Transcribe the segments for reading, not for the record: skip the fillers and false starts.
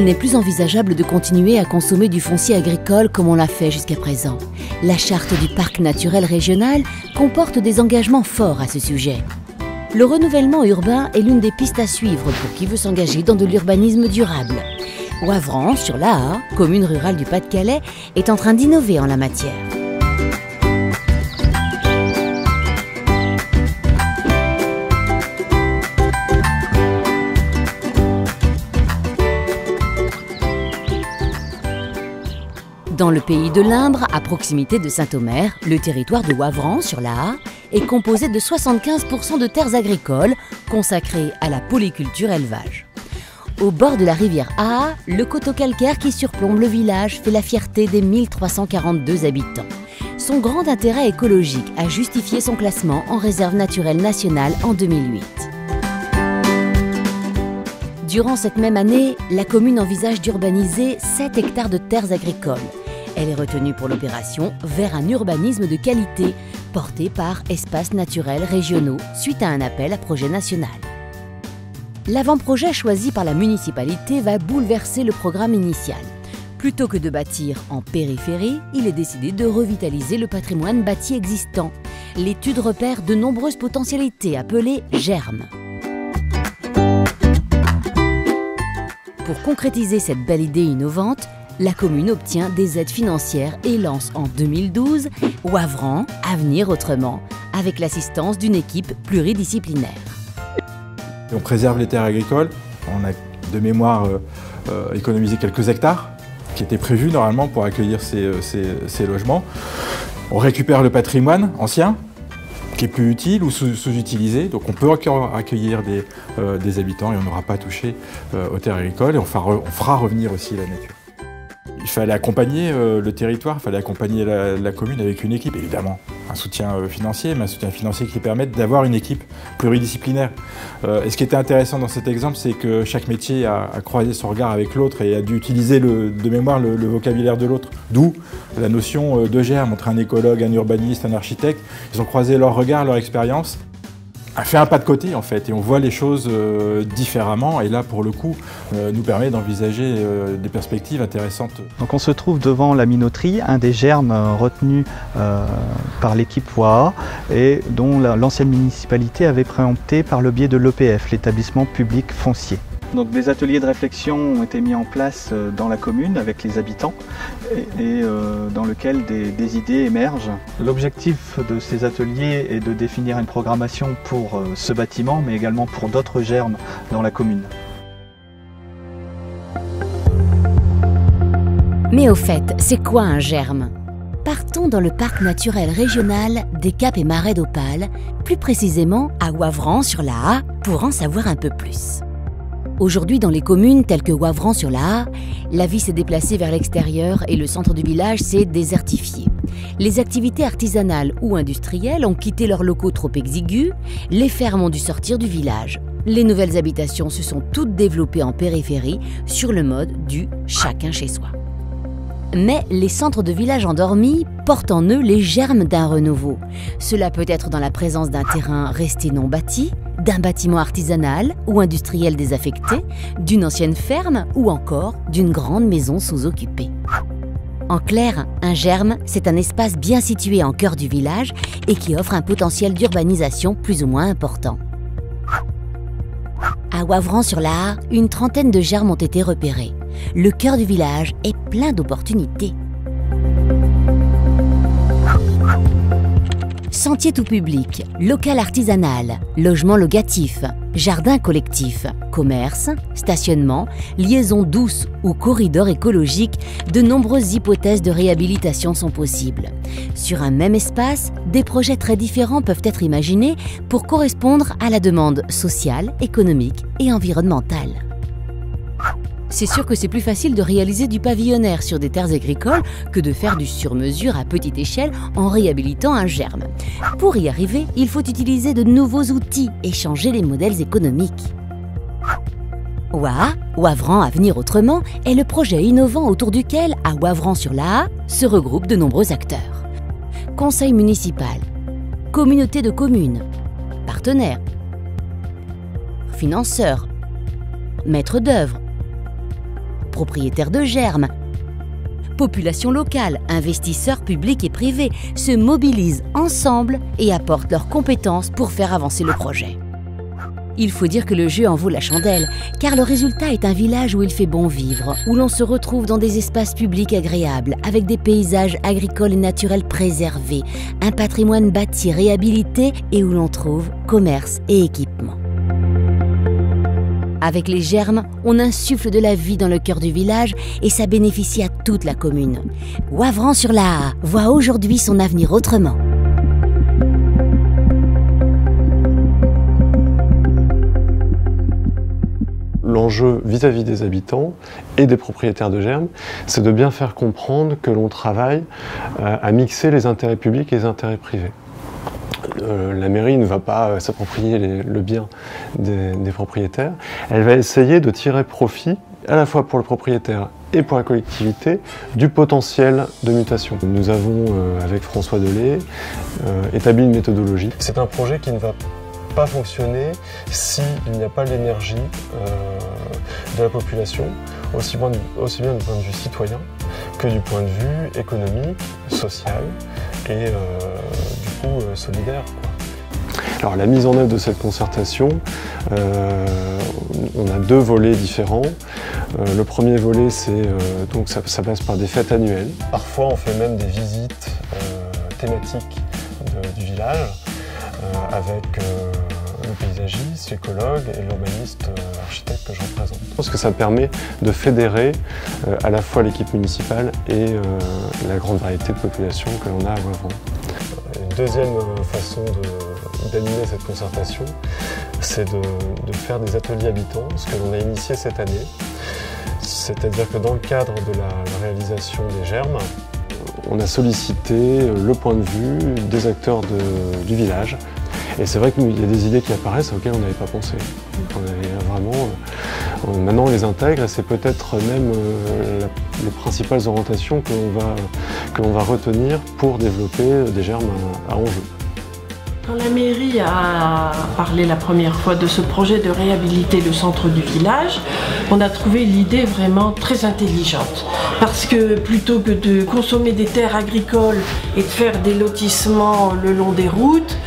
Il n'est plus envisageable de continuer à consommer du foncier agricole comme on l'a fait jusqu'à présent. La charte du parc naturel régional comporte des engagements forts à ce sujet. Le renouvellement urbain est l'une des pistes à suivre pour qui veut s'engager dans de l'urbanisme durable. Wavran, sur l'Aa, commune rurale du Pas-de-Calais, est en train d'innover en la matière. Dans le pays de l'Imbre, à proximité de Saint-Omer, le territoire de Wavran, sur l'Aa, est composé de 75% de terres agricoles consacrées à la polyculture-élevage. Au bord de la rivière Aa, le coteau calcaire qui surplombe le village fait la fierté des 1342 habitants. Son grand intérêt écologique a justifié son classement en réserve naturelle nationale en 2008. Durant cette même année, la commune envisage d'urbaniser 7 hectares de terres agricoles. Elle est retenue pour l'opération vers un urbanisme de qualité porté par Espaces naturels régionaux suite à un appel à projet national. L'avant-projet choisi par la municipalité va bouleverser le programme initial. Plutôt que de bâtir en périphérie, il est décidé de revitaliser le patrimoine bâti existant. L'étude repère de nombreuses potentialités appelées germes. Pour concrétiser cette belle idée innovante, la commune obtient des aides financières et lance en 2012 Wavran Avenir Autrement, avec l'assistance d'une équipe pluridisciplinaire. On préserve les terres agricoles, on a de mémoire économisé quelques hectares qui étaient prévus normalement pour accueillir ces logements. On récupère le patrimoine ancien qui est plus utile ou sous-utilisé, donc on peut encore accueillir des habitants et on n'aura pas touché aux terres agricoles et on fera revenir aussi la nature. Il fallait accompagner le territoire, il fallait accompagner la commune avec une équipe, évidemment. Un soutien financier, mais un soutien financier qui permette d'avoir une équipe pluridisciplinaire. Et ce qui était intéressant dans cet exemple, c'est que chaque métier a croisé son regard avec l'autre et a dû utiliser de mémoire le vocabulaire de l'autre. D'où la notion de germe entre un écologue, un urbaniste, un architecte. Ils ont croisé leur regard, leur expérience, a fait un pas de côté en fait, et on voit les choses différemment, et là pour le coup nous permet d'envisager des perspectives intéressantes. Donc on se trouve devant la minoterie, un des germes retenus par l'équipe WAA et dont l'ancienne municipalité avait préempté par le biais de l'EPF, l'établissement public foncier. Donc des ateliers de réflexion ont été mis en place dans la commune avec les habitants et dans lequel des idées émergent. L'objectif de ces ateliers est de définir une programmation pour ce bâtiment mais également pour d'autres germes dans la commune. Mais au fait, c'est quoi un germe ? Partons dans le parc naturel régional des Caps et Marais d'Opale, plus précisément à Wavran sur l'Aa, pour en savoir un peu plus. Aujourd'hui, dans les communes telles que Wavran sur l'Aa, la vie s'est déplacée vers l'extérieur et le centre du village s'est désertifié. Les activités artisanales ou industrielles ont quitté leurs locaux trop exigus, les fermes ont dû sortir du village. Les nouvelles habitations se sont toutes développées en périphérie sur le mode du « chacun chez soi ». Mais les centres de village endormis portent en eux les germes d'un renouveau. Cela peut être dans la présence d'un terrain resté non bâti, d'un bâtiment artisanal ou industriel désaffecté, d'une ancienne ferme ou encore d'une grande maison sous-occupée. En clair, un germe, c'est un espace bien situé en cœur du village et qui offre un potentiel d'urbanisation plus ou moins important. À Wavran sur l'Aa, une trentaine de germes ont été repérés. Le cœur du village est plein d'opportunités. Sentier tout public, local artisanal, logement locatif, jardin collectif, commerce, stationnement, liaison douce ou corridor écologique, de nombreuses hypothèses de réhabilitation sont possibles. Sur un même espace, des projets très différents peuvent être imaginés pour correspondre à la demande sociale, économique et environnementale. C'est sûr que c'est plus facile de réaliser du pavillonnaire sur des terres agricoles que de faire du sur-mesure à petite échelle en réhabilitant un germe. Pour y arriver, il faut utiliser de nouveaux outils et changer les modèles économiques. WAA, Wavran Avenir Autrement, est le projet innovant autour duquel, à Wavran sur l'Aa, se regroupent de nombreux acteurs. Conseil municipal, communauté de communes, partenaires, financeurs, maîtres d'œuvre, propriétaires de germes. Population locale, investisseurs publics et privés se mobilisent ensemble et apportent leurs compétences pour faire avancer le projet. Il faut dire que le jeu en vaut la chandelle, car le résultat est un village où il fait bon vivre, où l'on se retrouve dans des espaces publics agréables, avec des paysages agricoles et naturels préservés, un patrimoine bâti réhabilité et où l'on trouve commerce et équipement. Avec les germes, on insuffle de la vie dans le cœur du village et ça bénéficie à toute la commune. Wavran-sur-Laa voit aujourd'hui son avenir autrement. L'enjeu vis-à-vis des habitants et des propriétaires de germes, c'est de bien faire comprendre que l'on travaille à mixer les intérêts publics et les intérêts privés. La mairie ne va pas s'approprier le bien des propriétaires, elle va essayer de tirer profit à la fois pour le propriétaire et pour la collectivité du potentiel de mutation. Nous avons, avec François Delay, établi une méthodologie. C'est un projet qui ne va pas fonctionner s'il n'y a pas l'énergie de la population, aussi bien du point de vue citoyen que du point de vue économique, social et du coup solidaire, quoi. Alors la mise en œuvre de cette concertation, on a deux volets différents. Le premier volet, donc ça passe par des fêtes annuelles. Parfois on fait même des visites thématiques du village avec le paysagiste, l'écologue et l'urbaniste architecte que je représente. Je pense que ça permet de fédérer à la fois l'équipe municipale et la grande variété de population que l'on a à Wavran. Une deuxième façon d'animer cette concertation, c'est de faire des ateliers habitants, ce que l'on a initié cette année. C'est-à-dire que dans le cadre de la réalisation des germes, on a sollicité le point de vue des acteurs du village. Et c'est vrai qu'il y a des idées qui apparaissent auxquelles on n'avait pas pensé. On avait vraiment, maintenant on les intègre et c'est peut-être même les principales orientations que l'on va retenir pour développer des germes à enjeu. Quand la mairie a parlé la première fois de ce projet de réhabiliter le centre du village, on a trouvé l'idée vraiment très intelligente. Parce que plutôt que de consommer des terres agricoles et de faire des lotissements le long des routes,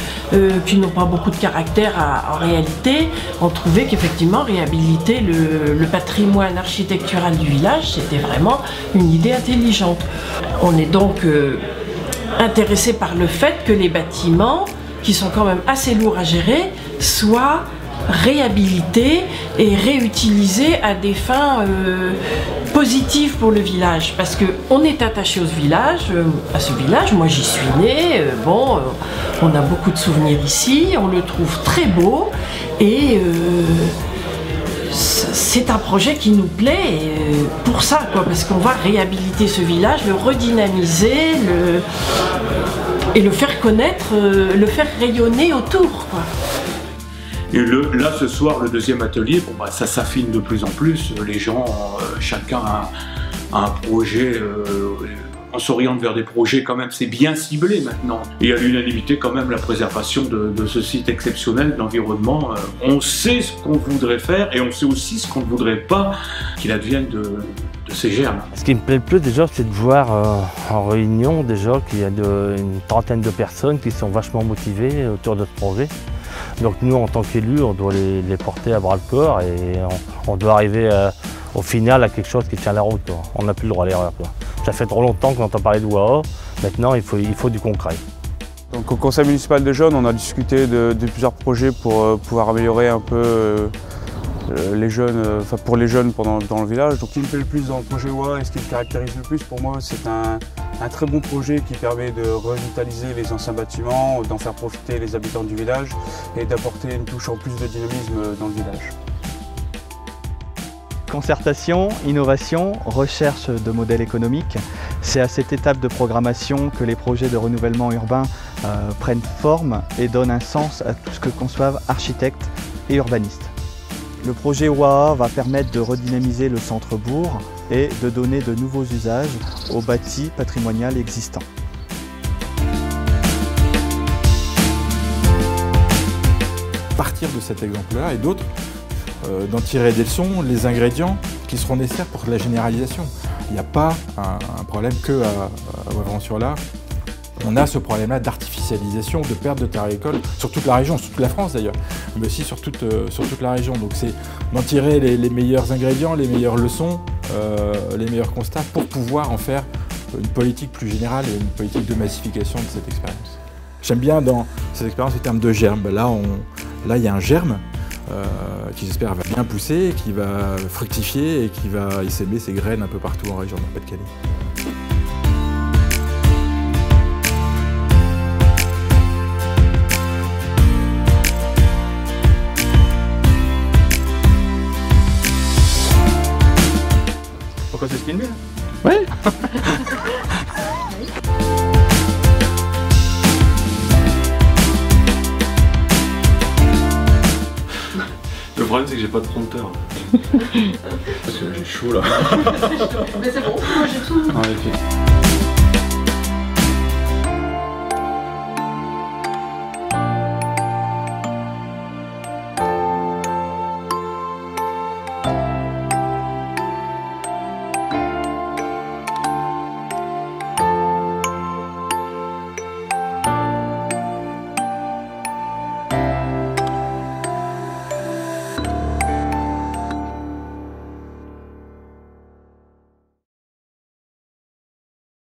qui n'ont pas beaucoup de caractère en réalité, on trouvait qu'effectivement réhabiliter le patrimoine architectural du village, c'était vraiment une idée intelligente. On est donc intéressé par le fait que les bâtiments, qui sont quand même assez lourds à gérer, soient réhabilités et réutilisés à des fins positives pour le village, parce qu'on est attaché à ce village, moi j'y suis née, on a beaucoup de souvenirs ici, on le trouve très beau et c'est un projet qui nous plaît pour ça, quoi, parce qu'on va réhabiliter ce village, le redynamiser, et le faire connaître, le faire rayonner autour, quoi. Et là, ce soir, le deuxième atelier, ça s'affine de plus en plus. Les gens, chacun a un projet, on s'oriente vers des projets quand même, c'est bien ciblé maintenant. Et à l'unanimité quand même, la préservation de ce site exceptionnel d'environnement. On sait ce qu'on voudrait faire et on sait aussi ce qu'on ne voudrait pas qu'il advienne de ces germes. Ce qui me plaît le plus déjà, c'est de voir en réunion déjà qu'il y a une trentaine de personnes qui sont vachement motivées autour de ce projet. Donc nous, en tant qu'élus, on doit les porter à bras le corps et on doit arriver au final à quelque chose qui tient la route, quoi. On n'a plus le droit à l'erreur. Ça fait trop longtemps qu'on entend parler de WAA, maintenant il faut du concret. Donc, au conseil municipal de Jaune, on a discuté de plusieurs projets pour pouvoir améliorer un peu les jeunes, pour les jeunes dans le village. Donc, ce qui me plaît le plus dans le projet WAA et ce qui le caractérise le plus pour moi, c'est un très bon projet qui permet de revitaliser les anciens bâtiments, d'en faire profiter les habitants du village et d'apporter une touche en plus de dynamisme dans le village. Concertation, innovation, recherche de modèles économiques, c'est à cette étape de programmation que les projets de renouvellement urbain prennent forme et donnent un sens à tout ce que conçoivent architectes et urbanistes. Le projet WAA va permettre de redynamiser le centre-bourg et de donner de nouveaux usages au bâti patrimonial existant. Partir de cet exemple-là et d'autres, d'en tirer des leçons, les ingrédients qui seront nécessaires pour la généralisation. Il n'y a pas un problème que à Wavran-sur-Laa. On a ce problème-là d'artificialisation, de perte de terres agricoles sur toute la région, sur toute la France d'ailleurs, mais aussi sur toute la région. Donc c'est d'en tirer les meilleurs ingrédients, les meilleures leçons, les meilleurs constats pour pouvoir en faire une politique plus générale et une politique de massification de cette expérience. J'aime bien dans cette expérience les termes de germe. Là, il y a un germe qui j'espère va bien pousser, qui va fructifier et qui va essaimer ses graines un peu partout en région Nord-Pas-de-Calais. Pourquoi c'est filmé là? Ouais. Le problème c'est que j'ai pas de prompteur. Parce que j'ai chaud là. Mais c'est bon, moi j'ai tout. Ouais,